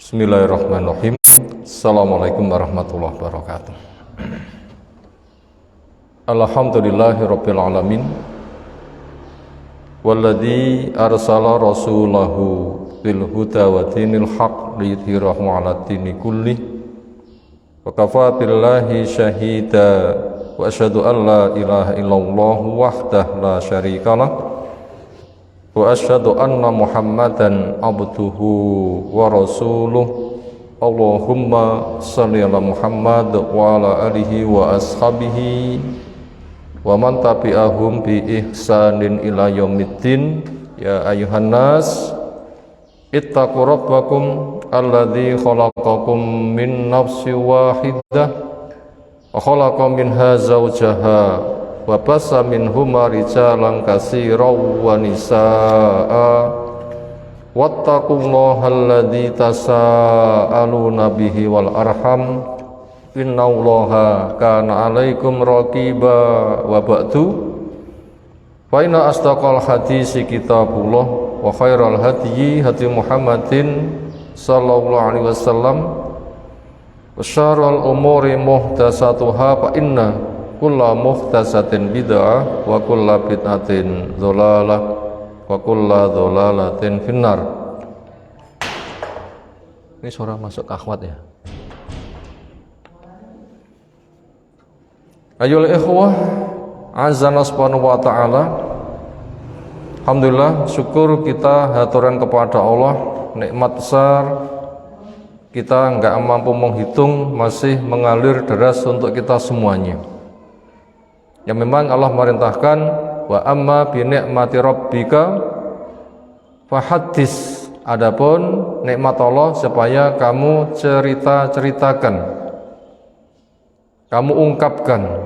Bismillahirrahmanirrahim. Assalamualaikum warahmatullahi wabarakatuh. Alhamdulillahirabbil alamin. Walladzi arsala rasulahu bil huda wa dinil haq liyudhhirahu 'ala dini kulli. Wa kafaa billahi syahida wa asyhadu an la ilaha illallah wahdahu la syarikalah. Wa asyhadu anna Muhammadan abduhu wa rasuluh. Allahumma shalli ala Muhammad wa ala alihi wa ashabihi wa man tabi'ahum bi ihsanin ila yaumiddin. Ya ayyuhan nas ittaqu rabbakum alladzi khalaqakum min nafsin wahidah wa khalaqa minha zawjaha wa bassa minhuma rijalan katsiran wa nisaa wattaqullaha alladzi tasaaluna bihi wal arham innallaha kana 'alaikum raqiba. Wa ba'du, fa inna asdaqal hadisi kitabullah wa khairal hadyi hadyi Muhammadin sallallahu alaihi wasallam wa syarrul umuri muhdatsatuha fa inna kulla muhdatsatin bid'ah wa kulla bid'atin dhalalah wa kulla dhalalatin finnar. Ini suara masuk akhwat ya. Ayyuhal ikhwah, azza subhanahu wa ta'ala. Alhamdulillah, syukur kita haturan kepada Allah, nikmat besar kita enggak mampu menghitung, masih mengalir deras untuk kita semuanya. Yang memang Allah merintahkan, wa amma bi ni'mati rabbika fahaddits. Adapun nikmat Allah supaya kamu ceritakan, kamu ungkapkan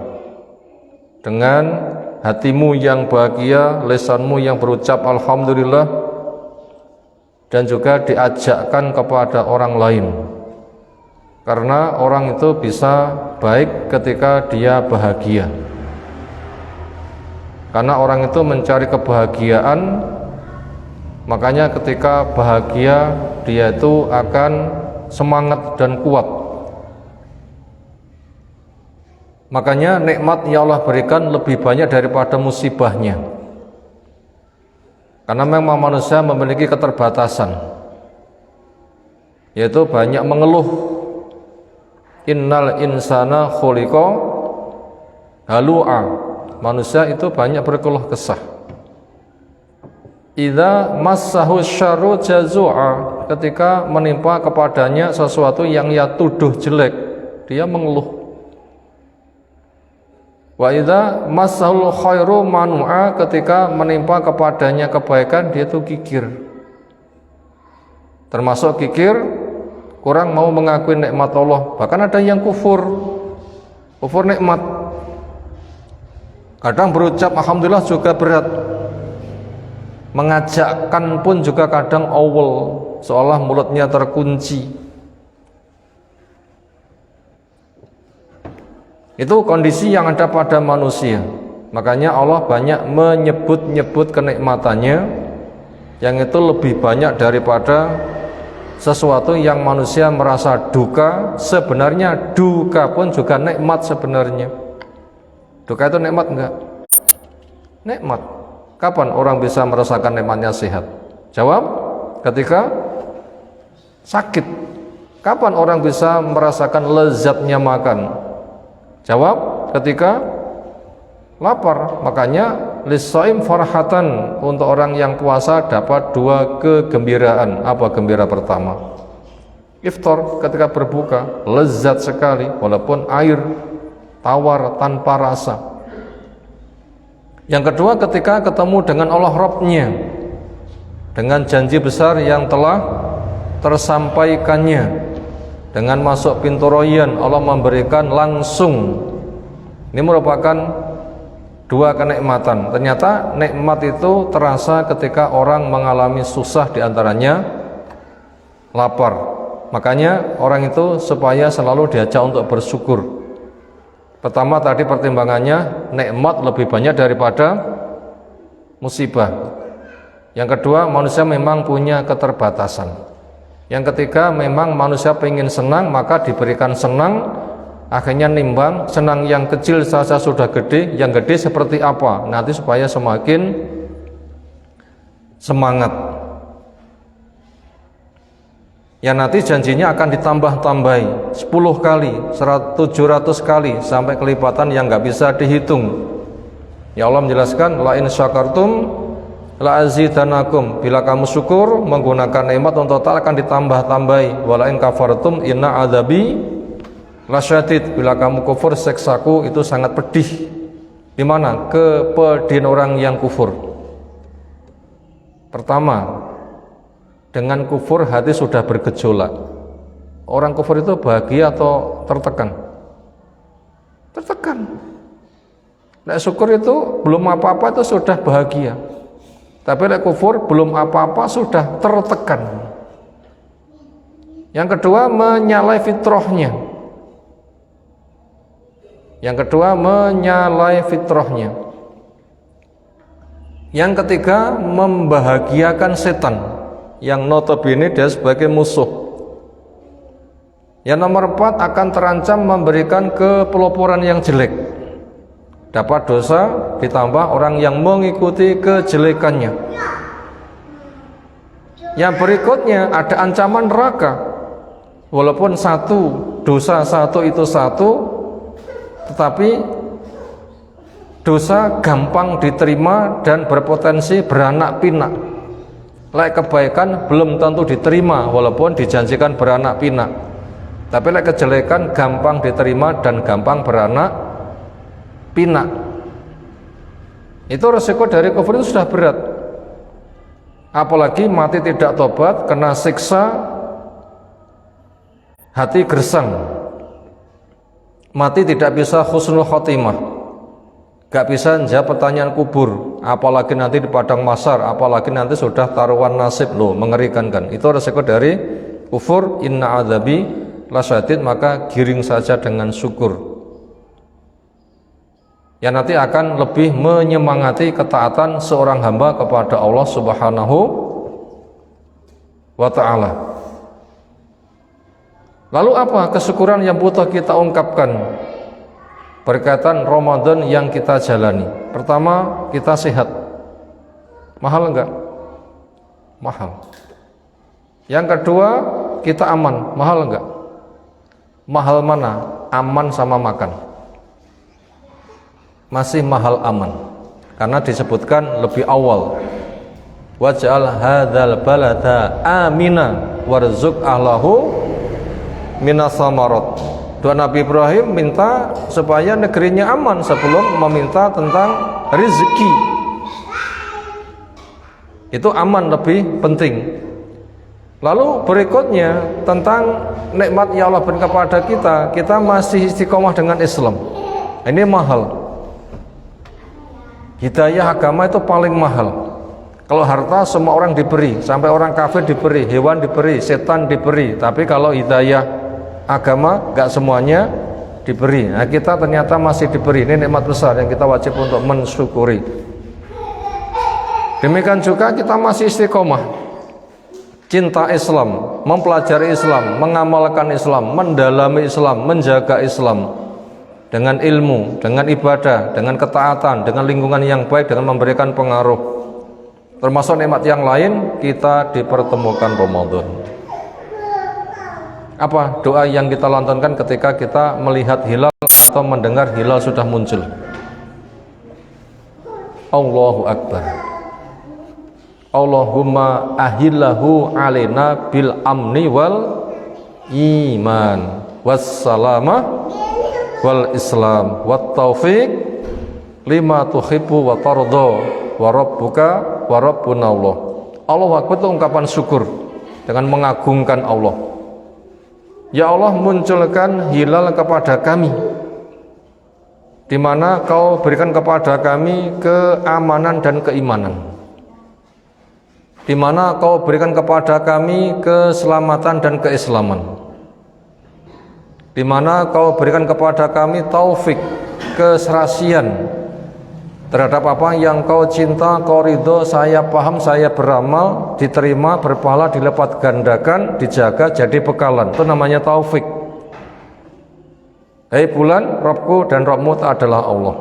dengan hatimu yang bahagia, lisanmu yang berucap alhamdulillah, dan juga diajakkan kepada orang lain. Karena orang itu bisa baik ketika dia bahagia. Karena orang itu mencari kebahagiaan, makanya ketika bahagia dia itu akan semangat dan kuat. Makanya nikmat yang Allah berikan lebih banyak daripada musibahnya. Karena memang manusia memiliki keterbatasan, yaitu banyak mengeluh. Innal insana khuliqa halu'a. Manusia itu banyak berkeluh kesah. Idza massahu syarru jazua, ketika menimpa kepadanya sesuatu yang ia tuduh jelek, dia mengeluh. Wa idza massahul khairu manu'a, ketika menimpa kepadanya kebaikan, dia itu kikir. Termasuk kikir, kurang mau mengakui nikmat Allah. Bahkan ada yang kufur nikmat. Kadang berucap alhamdulillah juga berat, mengajakkan pun juga kadang awal, seolah mulutnya terkunci. Itu kondisi yang ada pada manusia. Makanya Allah banyak menyebut-nyebut kenikmatannya, yang itu lebih banyak daripada sesuatu yang manusia merasa duka. Sebenarnya duka pun juga nikmat sebenarnya. Duka itu nikmat enggak? Nikmat. Kapan orang bisa merasakan nikmatnya sehat? Jawab, ketika sakit. Kapan orang bisa merasakan lezatnya makan? Jawab, ketika lapar. Makanya lis-shaim farhatan, untuk orang yang puasa dapat dua kegembiraan. Apa gembira pertama? Iftar, ketika berbuka, lezat sekali walaupun air tawar tanpa rasa. Yang kedua, ketika ketemu dengan Allah Rabb-nya, dengan janji besar yang telah tersampaikannya, dengan masuk pintu Rayyan, Allah memberikan langsung. Ini merupakan dua kenikmatan. Ternyata nikmat itu terasa ketika orang mengalami susah, diantaranya lapar. Makanya orang itu supaya selalu diajak untuk bersyukur. Pertama tadi pertimbangannya nikmat lebih banyak daripada musibah. Yang kedua, manusia memang punya keterbatasan. Yang ketiga, memang manusia pengen senang, maka diberikan senang, akhirnya nimbang, senang yang kecil saja sudah gede, yang gede seperti apa? Nanti supaya semakin semangat. Ya nanti janjinya akan ditambah-tambahi 10 kali, 700 kali, sampai kelipatan yang nggak bisa dihitung. Ya Allah menjelaskan, la in syakartum la azidanakum, bila kamu syukur menggunakan nikmat untuk total akan ditambah-tambahi, wala in kafartum inna adzabi lasyadid, bila kamu kufur seksaku itu sangat pedih. Di mana kepedihan orang yang kufur? Pertama, dengan kufur hati sudah bergejolak. Orang kufur itu bahagia atau tertekan? Tertekan. Nek syukur itu belum apa-apa itu sudah bahagia. Tapi nek kufur belum apa-apa sudah tertekan. Yang kedua, menyalai fitrahnya. Yang kedua, menyalai fitrahnya. Yang ketiga, membahagiakan setan yang notabene dia sebagai musuh. Yang nomor 4, akan terancam memberikan kepeloporan yang jelek. Dapat dosa ditambah orang yang mengikuti kejelekannya. Yang berikutnya ada ancaman neraka. Walaupun satu dosa satu itu satu, tetapi dosa gampang diterima dan berpotensi beranak pinak. Lek kebaikan belum tentu diterima walaupun dijanjikan beranak pinak. Tapi lek kejelekan gampang diterima dan gampang beranak pinak. Itu resiko dari kufur itu sudah berat. Apalagi mati tidak tobat, kena siksa, hati gersang, mati tidak bisa husnul khotimah, gak bisa jawab pertanyaan kubur, apalagi nanti di padang mahsyar, apalagi nanti sudah taruhan nasib. Loh, mengerikan kan? Itu resiko dari kufur. Inna adzabi lasyadid, maka giring saja dengan syukur. Yang nanti akan lebih menyemangati ketaatan seorang hamba kepada Allah Subhanahu wa ta'ala. Lalu apa kesyukuran yang butuh kita ungkapkan berkaitan Ramadan yang kita jalani? Pertama, kita sehat. Mahal enggak? Mahal. Yang kedua, kita aman. Mahal enggak? Mahal mana? Aman sama makan. Masih mahal aman, karena disebutkan lebih awal, waj'al hadzal balada amina warzuq ahlahu minas samarat. Doa Nabi Ibrahim minta supaya negerinya aman sebelum meminta tentang rezeki. Itu aman lebih penting. Lalu berikutnya tentang nikmat yang Allah berikan kepada kita, kita masih istiqomah dengan Islam. Ini mahal. Hidayah agama itu paling mahal. Kalau harta semua orang diberi, sampai orang kafir diberi, hewan diberi, setan diberi. Tapi kalau hidayah agama gak semuanya diberi. Nah, kita ternyata masih diberi. Ini nikmat besar yang kita wajib untuk mensyukuri. Demikian juga kita masih istiqomah, cinta Islam, mempelajari Islam, mengamalkan Islam, mendalami Islam, menjaga Islam dengan ilmu, dengan ibadah, dengan ketaatan, dengan lingkungan yang baik, dengan memberikan pengaruh. Termasuk nikmat yang lain, kita dipertemukan Ramadan. Apa doa yang kita lantunkan ketika kita melihat hilal atau mendengar hilal sudah muncul? Allahu Akbar. Allahumma ahillahu alaina bil amni wal iman wassalamah wal islam wat taufiq lima tuhibbu wa tarda wa rabbuka wa rabbuna Allah. Allahu Akbar itu ungkapan syukur dengan mengagungkan Allah. Ya Allah, munculkan hilal kepada kami, di mana Kau berikan kepada kami keamanan dan keimanan, di mana Kau berikan kepada kami keselamatan dan keislaman, di mana Kau berikan kepada kami taufik, keserasian, terhadap apa yang kau cinta, kau ridho, saya paham, saya beramal, diterima, berpahala, dilipat gandakan, dijaga, jadi bekalan. Itu namanya taufik. Hei bulan, Robku dan Robmu adalah Allah.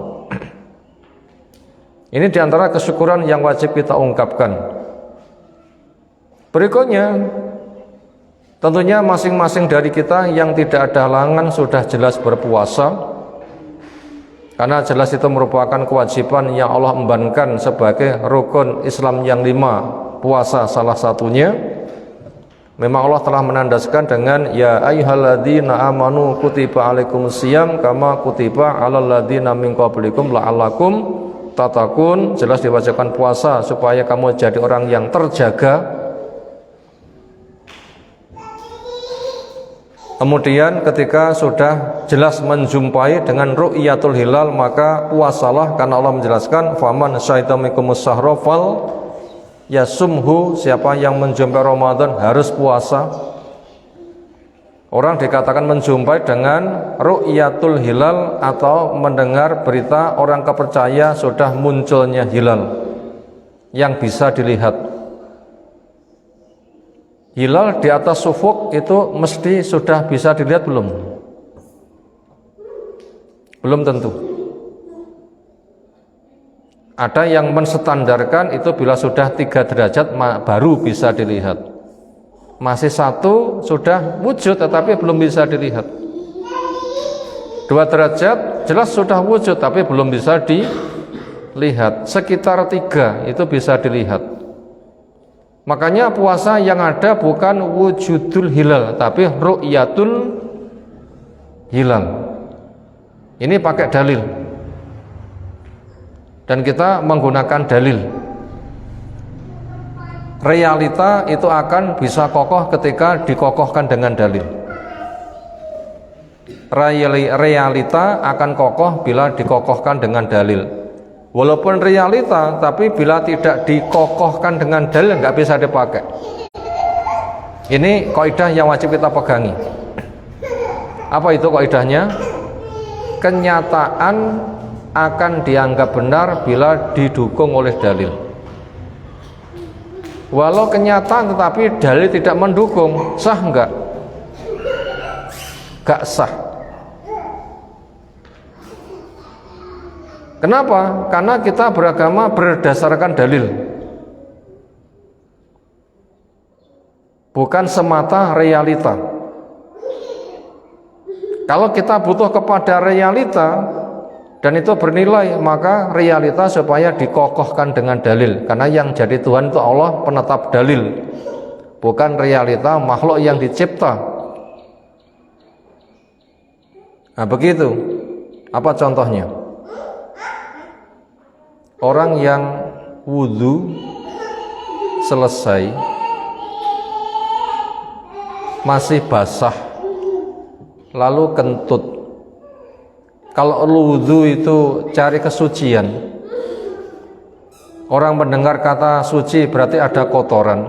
Ini diantara kesyukuran yang wajib kita ungkapkan. Berikutnya, tentunya masing-masing dari kita yang tidak ada halangan sudah jelas berpuasa, karena jelas itu merupakan kewajiban yang Allah embankan sebagai rukun Islam yang 5, puasa salah satunya. Memang Allah telah menandaskan dengan ya ayyuhalladzina amanu kutiba alaikumusiyam kama kutiba alal ladzina min qablikum la'allakum tattaqun. Jelas diwajibkan puasa supaya kamu jadi orang yang terjaga. Kemudian ketika sudah jelas menjumpai dengan ru'yatul hilal, maka puasalah, karena Allah menjelaskan faman syahida minkumus syahra fal yasumhu, siapa yang menjumpai Ramadan harus puasa. Orang dikatakan menjumpai dengan ru'yatul hilal atau mendengar berita orang kepercaya sudah munculnya hilal yang bisa dilihat. Hilal di atas sufuk itu mesti sudah bisa dilihat belum? Belum tentu. Ada yang menstandarkan itu bila sudah 3 derajat baru bisa dilihat. Masih 1 sudah wujud tetapi belum bisa dilihat. 2 derajat jelas sudah wujud tapi belum bisa dilihat. Sekitar 3 itu bisa dilihat. Makanya puasa yang ada bukan wujudul hilal tapi ru'yatul hilal. Ini pakai dalil. Dan kita menggunakan dalil. Realita itu akan bisa kokoh ketika dikokohkan dengan dalil. Realita akan kokoh bila dikokohkan dengan dalil. Walaupun realita, tapi bila tidak dikokohkan dengan dalil nggak bisa dipakai. Ini kaidah yang wajib kita pegangi. Apa itu kaidahnya? Kenyataan akan dianggap benar bila didukung oleh dalil. Walau kenyataan tetapi dalil tidak mendukung, sah enggak? Enggak sah. Kenapa? Karena kita beragama berdasarkan dalil, bukan semata realita. Kalau kita butuh kepada realita dan itu bernilai, maka realita supaya dikokohkan dengan dalil. Karena yang jadi Tuhan itu Allah penetap dalil, bukan realita makhluk yang dicipta. Nah begitu. Apa contohnya? Orang yang wudhu selesai masih basah lalu kentut. Kalau wudhu itu cari kesucian, orang mendengar kata suci berarti ada kotoran.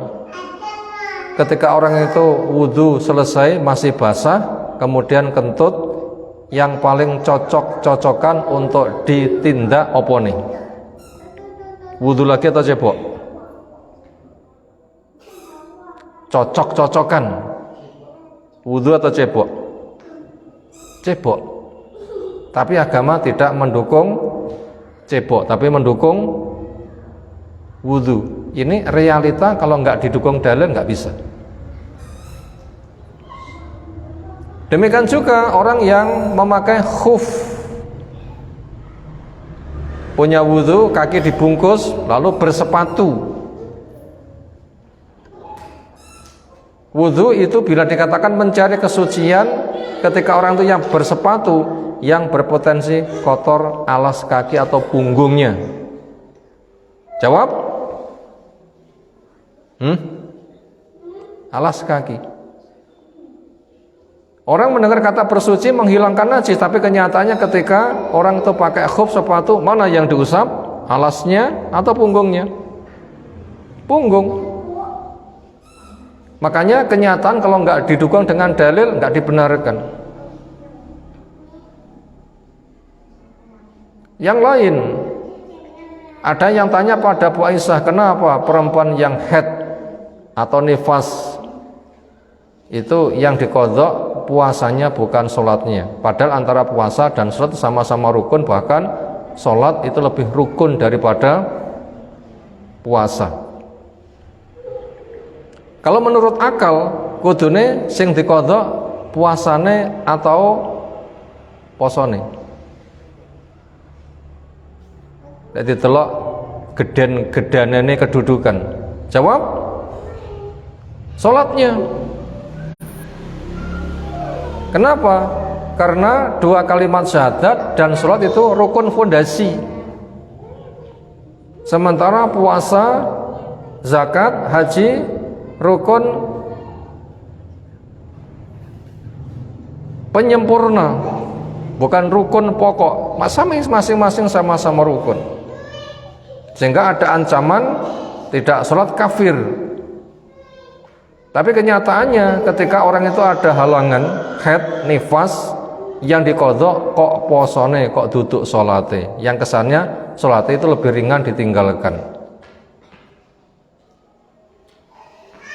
Ketika orang itu wudhu selesai masih basah kemudian kentut, yang paling cocok-cocokan untuk ditindak opo nih? Wudhu lagi atau cebok? Cocok-cocokan. Wudhu atau cebok? Cebok. Tapi agama tidak mendukung cebok, tapi mendukung wudhu. Ini realita, kalau nggak didukung dalil nggak bisa. Demikian juga orang yang memakai khuf, punya wudhu, kaki dibungkus, lalu bersepatu. Wudhu itu bila dikatakan mencari kesucian, ketika orang itu yang bersepatu, yang berpotensi kotor alas kaki atau punggungnya. Jawab? Alas kaki. Orang mendengar kata bersuci menghilangkan najis, tapi kenyataannya ketika orang itu pakai khuf sepatu, mana yang diusap? Alasnya atau punggungnya? Punggung. Makanya kenyataan kalau nggak didukung dengan dalil nggak dibenarkan. Yang lain, Ada yang tanya pada Bu Aisyah, kenapa perempuan yang haid atau nifas itu yang diqadha puasanya bukan sholatnya? Padahal antara puasa dan sholat sama-sama rukun, bahkan sholat itu lebih rukun daripada puasa. Kalau menurut akal, kudune sing diqadha puasane atau posone. Jadi telok gedanane kedudukan. Jawab, sholatnya. Kenapa? Karena dua kalimat syahadat dan sholat itu rukun fondasi. Sementara puasa, zakat, haji rukun penyempurna, bukan rukun pokok. Masing-masing sama-sama rukun. Sehingga ada ancaman tidak sholat kafir. Tapi kenyataannya ketika orang itu ada halangan haid, nifas, yang diqadha kok posone, kok duduk sholate, yang kesannya sholate itu lebih ringan ditinggalkan.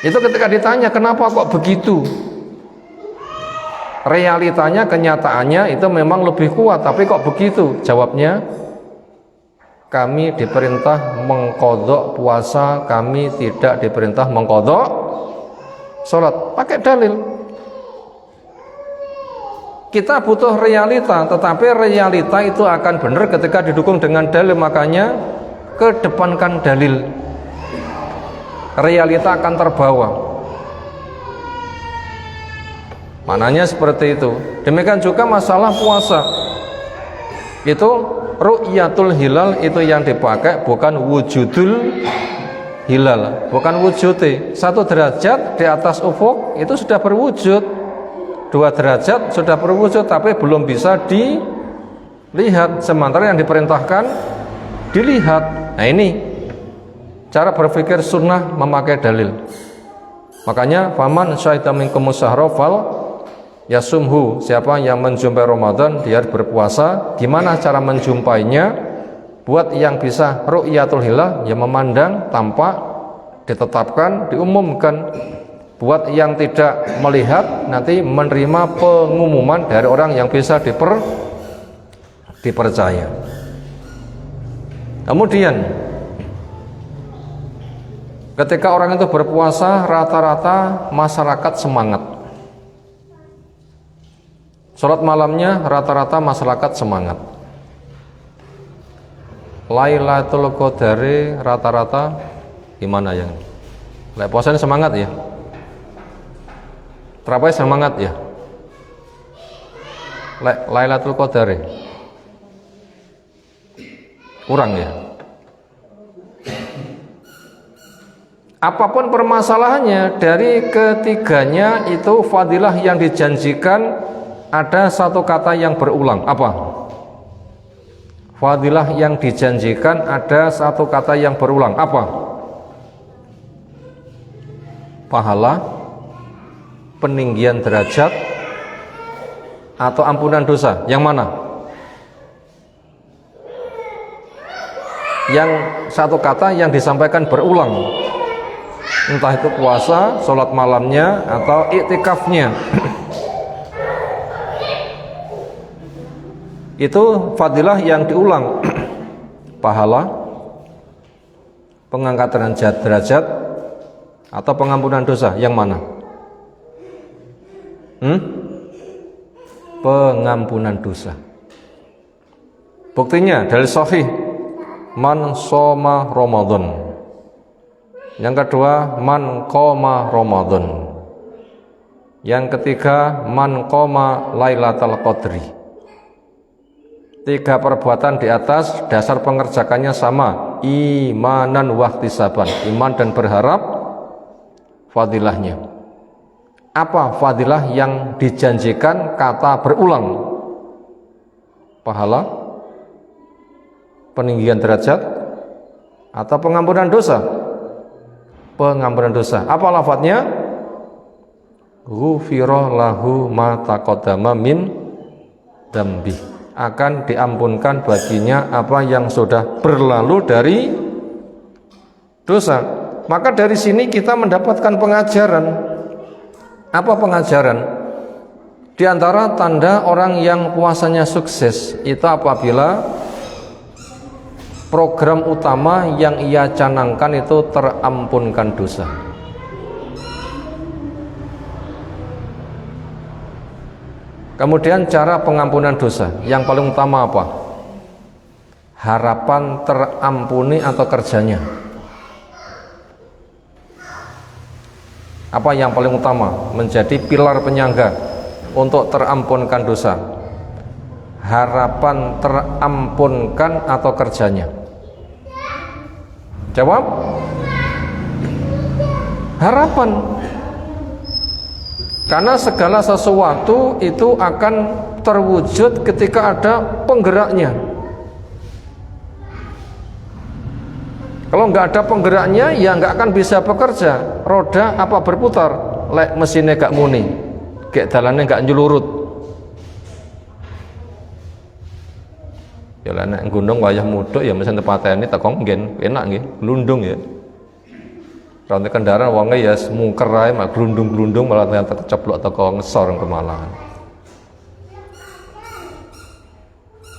Itu ketika ditanya kenapa kok begitu, realitanya, kenyataannya itu memang lebih kuat, tapi kok begitu? Jawabnya, kami diperintah mengqadha puasa, kami tidak diperintah mengqadha sholat. Pakai dalil. Kita butuh realita, tetapi realita itu akan benar ketika didukung dengan dalil. Makanya kedepankan dalil, realita akan terbawa. Maknanya seperti itu. Demikian juga masalah puasa, itu ru'yatul hilal itu yang dipakai, bukan wujudul hilal, bukan wujudnya. 1 derajat di atas ufuk itu sudah berwujud, 2 derajat sudah berwujud, tapi belum bisa dilihat. Sementara yang diperintahkan dilihat. Nah, ini cara berpikir sunnah memakai dalil. Makanya faman syahida minkumus syahra fal yasumhu, siapa yang menjumpai Ramadan dia harus berpuasa. Gimana cara menjumpainya? Buat yang bisa ru'yatul hilal, ya memandang, tampak, ditetapkan, diumumkan. Buat yang tidak melihat, nanti menerima pengumuman dari orang yang bisa dipercaya. Kemudian ketika orang itu berpuasa, rata-rata masyarakat semangat. Sholat malamnya rata-rata masyarakat semangat. Lailatul Qadari rata-rata gimana yang? Lek puasanya semangat ya? Terapa semangat ya? Lailatul Qadari kurang ya? Apapun permasalahannya, dari ketiganya itu fadilah yang dijanjikan ada satu kata yang berulang. Apa? Fadilah yang dijanjikan ada satu kata yang berulang. Apa? Pahala, peninggian derajat, atau ampunan dosa? Yang mana? Yang satu kata yang disampaikan berulang, entah itu puasa, sholat malamnya, atau iktikafnya. Itu fadilah yang diulang. Pahala, pengangkatan derajat, atau pengampunan dosa? Yang mana? Pengampunan dosa. Buktinya dari sahih, man shoma Ramadan. Yang kedua, man qoma Ramadan. Yang ketiga, man qoma Lailatul Qadri. 3 perbuatan di atas, dasar pengerjakannya sama, imanan wahtisaban, iman dan berharap. Fadilahnya apa? Fadilah yang dijanjikan kata berulang. Pahala, peninggian derajat, atau pengampunan dosa? Pengampunan dosa. Apa lafadznya? Ghufira lahu ma taqaddama min dzambi. akan diampunkan baginya apa yang sudah berlalu dari dosa. Maka dari sini kita mendapatkan pengajaran. Apa pengajaran? Di antara tanda orang yang puasanya sukses itu apabila program utama yang ia canangkan itu terampunkan dosa. Kemudian cara pengampunan dosa yang paling utama apa? Harapan terampuni atau kerjanya. Apa yang paling utama menjadi pilar penyangga untuk terampunkan dosa? Harapan terampunkan atau kerjanya? Jawab. Harapan. Karena segala sesuatu itu akan terwujud ketika ada penggeraknya. Kalau nggak ada penggeraknya, ya nggak akan bisa bekerja. Roda apa berputar? Lek mesinnya gak muni, kayak dalannya nggak nyelurut. Ya lah nek gunung wayah mudhuk ya mesin tepatene tekong ngen, enak nggih, glundung ya. Rantai kendaraan wonge ya mungker ae mak glundung-glundung malah ternyata ceplok teko ngesor kemalahan.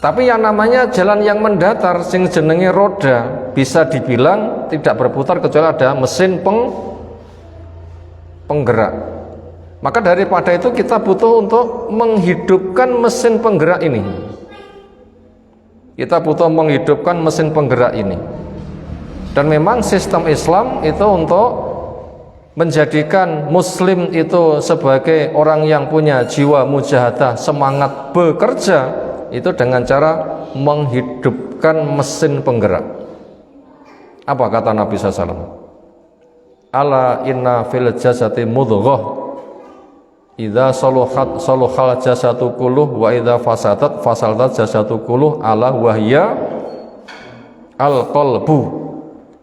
Tapi yang namanya jalan yang mendatar sing jenenge roda bisa dibilang tidak berputar kecuali ada mesin penggerak. Maka daripada itu kita butuh untuk menghidupkan mesin penggerak ini. Kita butuh menghidupkan mesin penggerak ini. Dan memang sistem Islam itu untuk menjadikan muslim itu sebagai orang yang punya jiwa mujahadah, semangat bekerja, itu dengan cara menghidupkan mesin penggerak. Apa kata Nabi SAW? Ala inna fil jasati mudghah idza saluhat saluhal jasatu kulluh wa idza fasadat fasadat jasatu kulluh ala wahya al qalbu.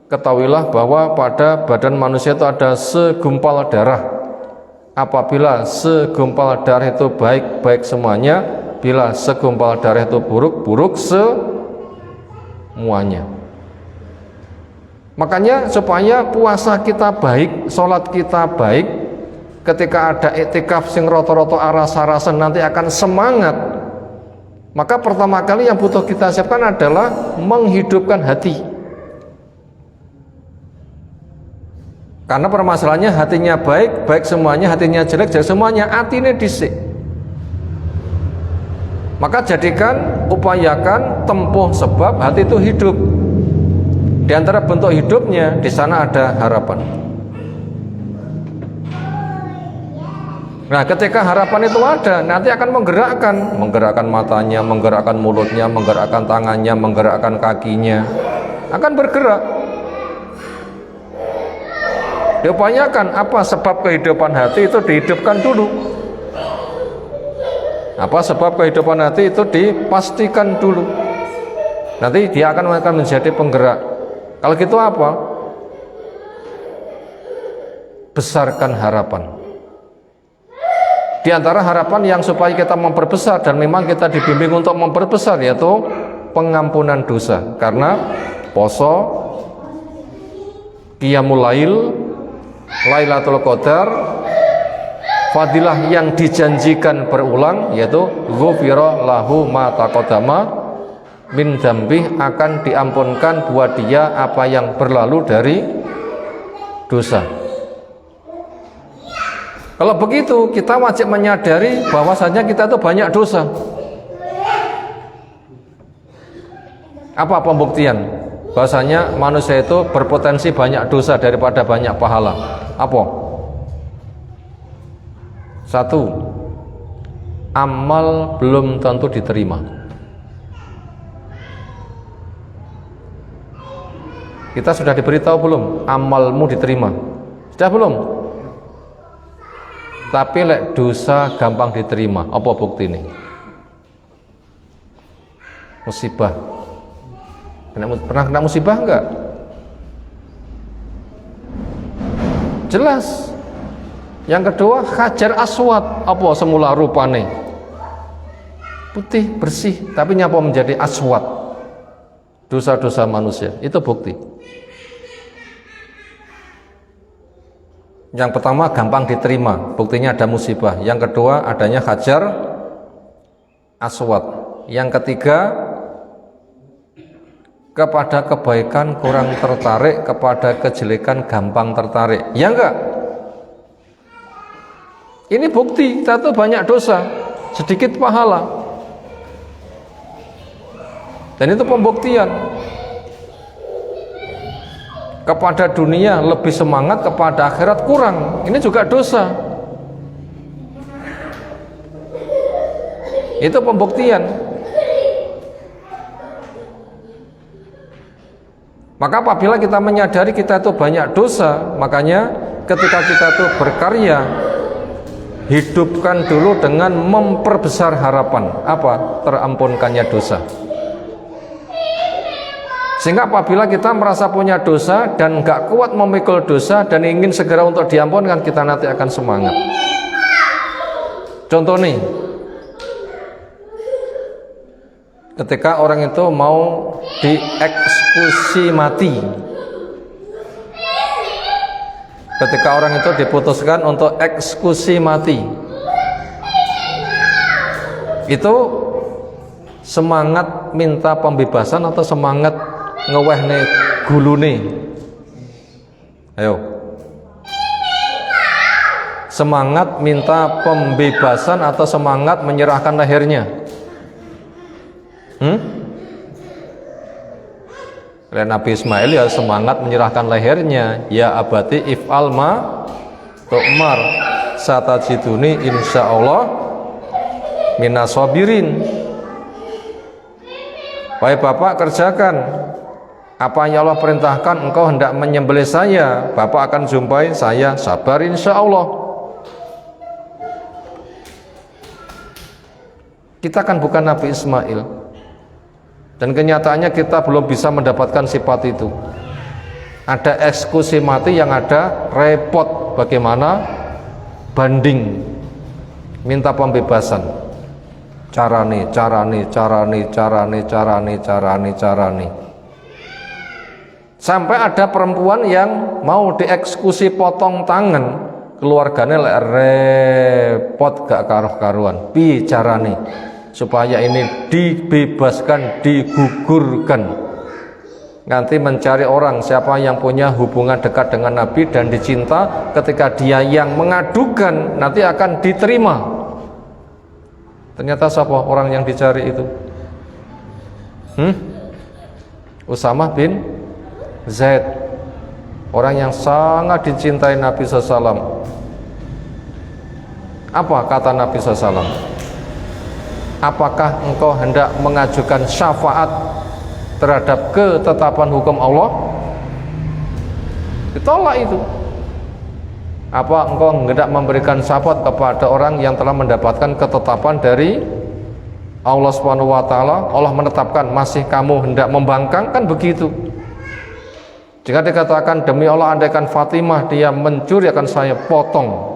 Ketahuilah bahwa pada badan manusia itu ada segumpal darah. Apabila segumpal darah itu baik, baik semuanya. Bila segumpal darah itu buruk, buruk semuanya. Makanya supaya puasa kita baik, sholat kita baik, ketika ada iktikaf sing roto-roto aras-arasan nanti akan semangat. Maka pertama kali yang butuh kita siapkan adalah menghidupkan hati. Karena permasalahannya hatinya baik, baik semuanya, hatinya jelek, jelek semuanya, hatinya disik. Maka jadikan, upayakan, tempuh sebab hati itu hidup. Di antara bentuk hidupnya, di sana ada harapan. Nah, ketika harapan itu ada, nanti akan menggerakkan matanya, menggerakkan mulutnya, menggerakkan tangannya, menggerakkan kakinya, akan bergerak. Diupayakan apa sebab kehidupan hati itu dihidupkan dulu. Apa sebab kehidupan hati itu dipastikan dulu. Nanti dia akan menjadi penggerak. Kalau gitu apa? Besarkan harapan. Di antara harapan yang supaya kita memperbesar dan memang kita dibimbing untuk memperbesar yaitu pengampunan dosa. Karena poso, qiyamul lail, Lailatul Qadar, fadilah yang dijanjikan berulang yaitu ghufira lahu ma taqaddama min dzambih, akan diampunkan buat dia apa yang berlalu dari dosa. Kalau begitu kita wajib menyadari bahwasanya kita itu banyak dosa. Apa pembuktian bahwasanya manusia itu berpotensi banyak dosa daripada banyak pahala? Apa? Satu, amal belum tentu diterima. Kita sudah diberitahu belum? Amalmu diterima. Sudah belum? Tapi lek dosa gampang diterima. Apa bukti ini? Musibah. Pernah kena musibah enggak? Jelas. Yang kedua, Hajar Aswad, apa semula rupane? putih, bersih, tapi nyapa menjadi aswad, dosa-dosa manusia. Itu bukti. Yang pertama gampang diterima, buktinya ada musibah. Yang kedua adanya hajar aswad. Yang ketiga kepada kebaikan kurang tertarik, kepada kejelekan gampang tertarik. Ya enggak? Ini bukti kita tuh banyak dosa, sedikit pahala. Dan itu pembuktian. Kepada dunia lebih semangat, kepada akhirat kurang. Ini juga dosa. Itu pembuktian. Maka apabila kita menyadari kita itu banyak dosa, makanya ketika kita itu berkarya, hidupkan dulu dengan memperbesar harapan. Apa? Terampunkannya dosa. Sehingga apabila kita merasa punya dosa dan gak kuat memikul dosa dan ingin segera untuk diampunkan, kita nanti akan semangat. Contoh nih, ketika orang itu mau dieksekusi mati, ketika orang itu diputuskan untuk eksekusi mati, itu semangat minta pembebasan atau semangat ngewehne gulune? Ayo, semangat minta pembebasan atau semangat menyerahkan lehernya? Nabi Ismail ya semangat menyerahkan lehernya. Ya abati if'al ma tu'mar satajiduni insyaallah minas sabirin. Wahai bapak, kerjakan apa yang Allah perintahkan. Engkau hendak menyembelih saya, bapak akan jumpai saya sabar insyaallah. Kita kan bukan Nabi Ismail, dan kenyataannya kita belum bisa mendapatkan sifat itu. Ada eksekusi mati yang ada repot, bagaimana banding minta pembebasan, carane. Sampai ada perempuan yang mau dieksekusi potong tangan, keluarganya repot gak karuan. Pi carane supaya ini dibebaskan, digugurkan. Nanti mencari orang siapa yang punya hubungan dekat dengan Nabi dan dicinta, ketika dia yang mengadukan nanti akan diterima. Ternyata siapa orang yang dicari itu? Usamah bin Zaid, orang yang sangat dicintai Nabi SAW. Apa kata Nabi SAW? Apakah engkau hendak mengajukan syafaat terhadap ketetapan hukum Allah? Ditolak itu. Apa engkau hendak memberikan syafaat kepada orang yang telah mendapatkan ketetapan dari Allah Subhanahu wa taala? Allah menetapkan, masih kamu hendak membangkang? Kan begitu. Jika dikatakan demi Allah andaikan Fatimah dia mencuri akan saya potong.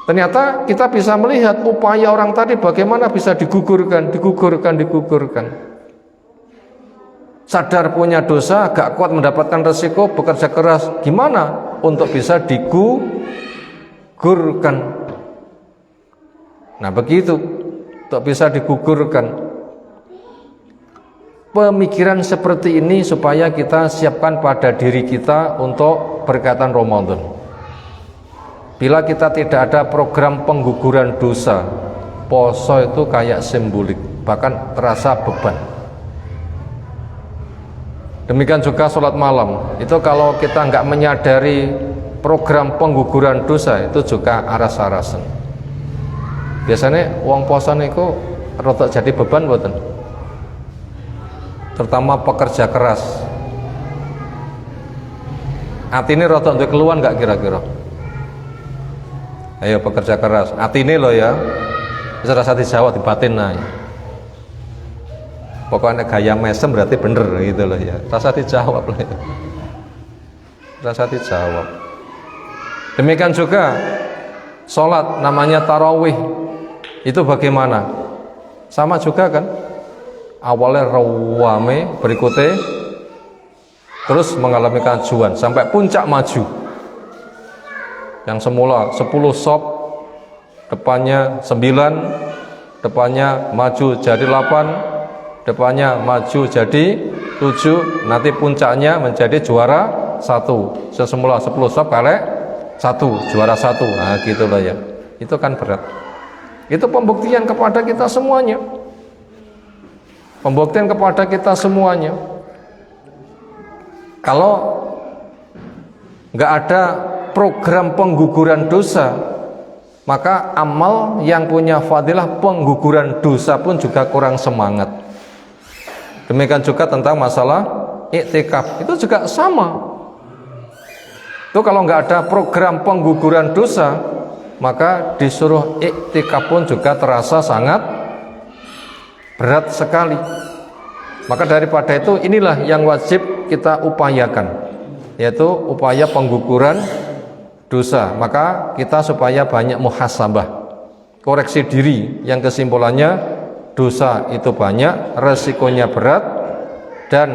Ternyata kita bisa melihat upaya orang tadi bagaimana bisa digugurkan. Sadar punya dosa, gak kuat mendapatkan resiko, bekerja keras. Gimana untuk bisa digugurkan? Nah begitu, untuk bisa digugurkan. Pemikiran seperti ini supaya kita siapkan pada diri kita untuk berkaitan Ramadan. Bila kita tidak ada program pengguguran dosa, poso itu kayak simbolik, bahkan terasa beban. Demikian juga sholat malam, itu kalau kita nggak menyadari program pengguguran dosa, itu juga aras-arasan. Biasanya wong poso niku rada jadi beban mboten? Terutama pekerja keras. Atine rada duwe keluhan nggak kira-kira? Ayo pekerja keras, atine lo ya, bisa rasa dijawab di batin nah. Pokoknya gaya mesem berarti bener gitu loh ya. Rasa dijawab loh ya. Rasa dijawab. Demikian juga sholat namanya tarawih. Itu bagaimana? Sama juga kan, awalnya rawame, berikutnya terus mengalami kemajuan sampai puncak maju. Yang semula 10 sop, depannya 9, depannya maju jadi 8, depannya maju jadi 7, nanti puncaknya menjadi juara 1. Semula 10 sop kali 1, juara 1. Nah gitu lah ya. Itu kan berat. Itu pembuktian kepada kita semuanya. Pembuktian kepada kita semuanya. Kalau nggak ada program pengguguran dosa, maka amal yang punya fadilah pengguguran dosa pun juga kurang semangat. Demikian juga tentang masalah iktikaf, itu juga sama. Itu kalau nggak ada program pengguguran dosa, maka disuruh iktikaf pun juga terasa sangat berat sekali. Maka daripada itu, inilah yang wajib kita upayakan, yaitu upaya pengguguran dosa. Maka kita supaya banyak muhasabah, koreksi diri, yang kesimpulannya dosa itu banyak, resikonya berat, dan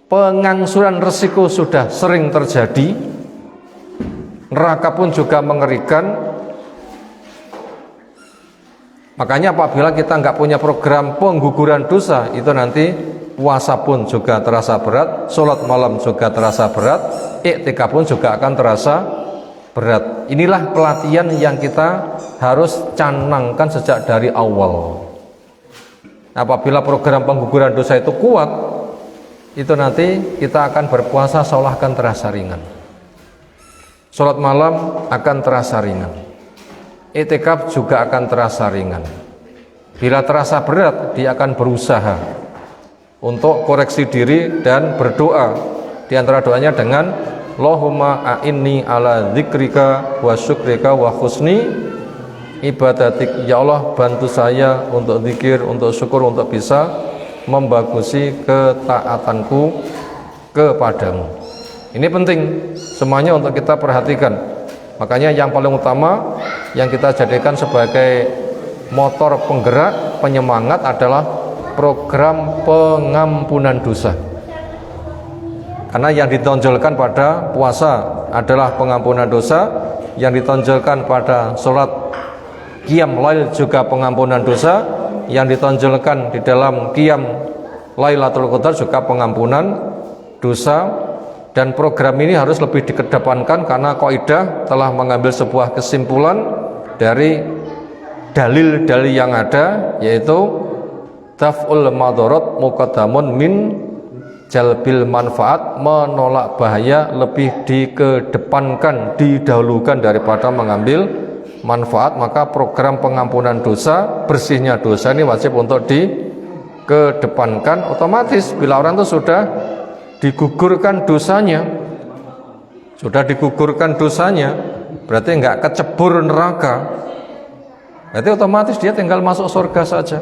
pengangsuran resiko sudah sering terjadi. Neraka pun juga mengerikan. Makanya apabila kita nggak punya program pengguguran dosa, itu nanti puasa pun juga terasa berat, sholat malam juga terasa berat, iktikaf pun juga akan terasa berat. Inilah pelatihan yang kita harus canangkan sejak dari awal. Apabila program pengguguran dosa itu kuat, itu nanti kita akan berpuasa seolah akan terasa ringan. Sholat malam akan terasa ringan, iktikaf juga akan terasa ringan. Bila terasa berat, dia akan berusaha untuk koreksi diri dan berdoa. Di antara doanya dengan Allahumma a'inni ala dzikrika wa syukrika wa husni ibadatik. Ya Allah, bantu saya untuk zikir, untuk syukur, untuk bisa membagusi ketaatanku kepadamu. Ini penting semuanya untuk kita perhatikan. Makanya yang paling utama yang kita jadikan sebagai motor penggerak, penyemangat adalah program pengampunan dosa. Karena yang ditonjolkan pada puasa adalah pengampunan dosa, yang ditonjolkan pada sholat qiyam lail juga pengampunan dosa, yang ditonjolkan di dalam qiyam Lailatul Qadar juga pengampunan dosa. Dan program ini harus lebih dikedepankan karena kaidah telah mengambil sebuah kesimpulan dari dalil-dalil yang ada, yaitu daf'ul madharat muqaddamun min jalbil manfaat, menolak bahaya lebih dikedepankan, didahulukan daripada mengambil manfaat. Maka program pengampunan dosa, bersihnya dosa ini wajib untuk dikedepankan. Otomatis bila orang itu sudah digugurkan dosanya, berarti enggak kecebur neraka, berarti otomatis dia tinggal masuk surga saja.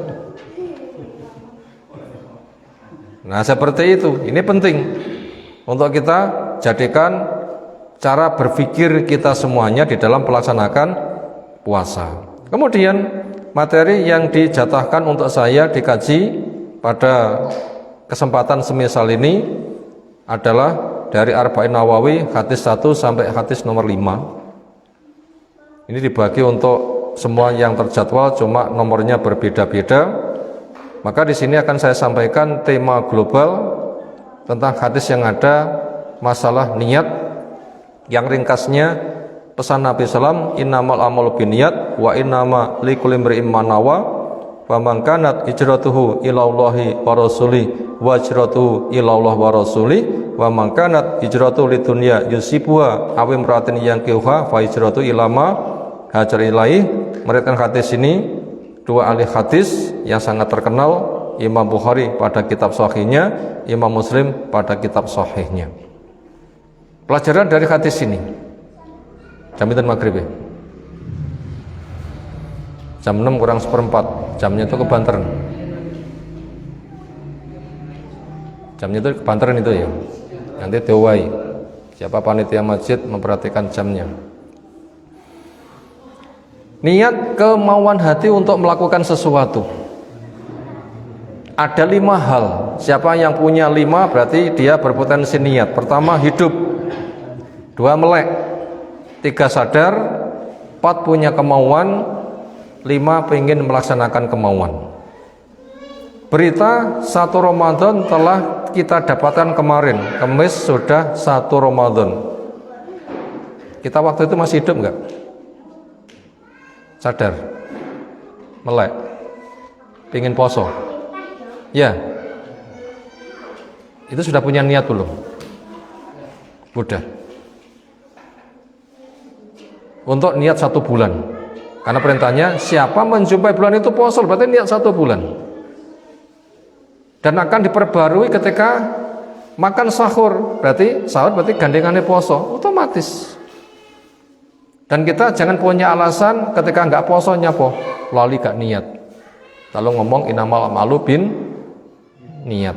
Nah seperti itu. Ini penting untuk kita jadikan cara berpikir kita semuanya di dalam melaksanakan puasa. Kemudian materi yang dijatahkan untuk saya dikaji pada kesempatan semisal ini adalah dari Arba'in Nawawi hadis 1 sampai hadis nomor 5. Ini dibagi untuk semua yang terjadwal, cuma nomornya berbeda-beda. Maka di sini akan saya sampaikan tema global tentang hadis yang ada masalah niat, yang ringkasnya pesan Nabi SAW, innamal amalu binniyat wa innama likulli imri'in ma nawa. Faman kanat hijratuhu ilallahi wa rasulih wa hijratuhu ilallah wa rasulih wa man kanat hijratuhu lidunya yusibuha aw imra'atin yankihuha fa hijratuhu ila ma hajar ilaih. Meriwayatkan hadis ini dua ahli hadis yang sangat terkenal, Imam Bukhari pada kitab sahihnya, Imam Muslim pada kitab sahihnya. Pelajaran dari hadis ini, jaminan maghrib ya? Jam 6 kurang seperempat, jamnya itu kebanteran. Jamnya itu kebanteran itu ya. Nanti diwai. Siapa panitia masjid memperhatikan jamnya. Niat kemauan hati untuk melakukan sesuatu. Ada 5 hal. Siapa yang punya 5 berarti dia berpotensi niat. Pertama hidup, 2 melek, 3 sadar, 4 punya kemauan, 5 pengen melaksanakan kemauan. Berita 1 Ramadan telah kita dapatkan kemarin. Kamis sudah 1 Ramadan. Kita waktu itu masih hidup enggak? Sadar, melek, pengen poso, ya, itu sudah punya niat belum? Udah. Untuk niat 1 bulan, karena perintahnya siapa menjumpai bulan itu poso, berarti niat 1 bulan. Dan akan diperbarui ketika makan sahur, berarti sahur berarti gandengannya poso, otomatis. Dan kita jangan punya alasan ketika nggak poso nyapo, lali gak niat. Lalu ngomong inamal amalu bin niat.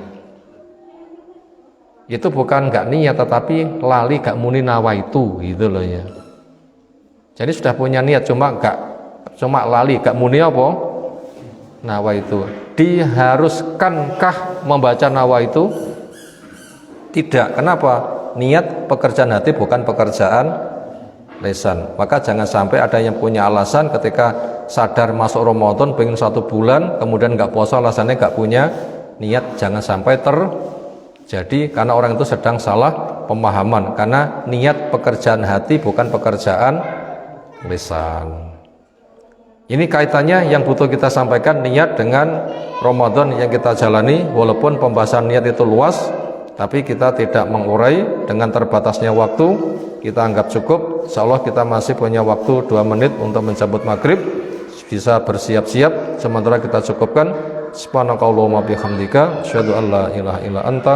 Itu bukan nggak niat, tetapi lali gak muni nawaitu gitu loh ya. Jadi sudah punya niat, cuma lali gak muni apa? Nawaitu. Diharuskankah membaca nawaitu? Tidak. Kenapa? Niat pekerjaan hati bukan pekerjaan lisan. Maka jangan sampai ada yang punya alasan ketika sadar masuk Ramadan pengen 1 bulan kemudian nggak puasa, alasannya nggak punya niat. Jangan sampai terjadi, karena orang itu sedang salah pemahaman, karena niat pekerjaan hati bukan pekerjaan lisan. Ini kaitannya yang butuh kita sampaikan, niat dengan Ramadan yang kita jalani. Walaupun pembahasan niat itu luas, tapi kita tidak mengurai dengan terbatasnya waktu. Kita anggap cukup. Insyaallah kita masih punya waktu 2 menit untuk menjemput maghrib, bisa bersiap-siap. Sementara kita cukupkan. Subhanakallahumma bihamdika asyhadu an la ilaha illa anta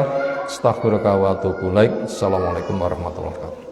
astaghfiruka wa atubu ilaik. Assalamualaikum warahmatullahi wabarakatuh.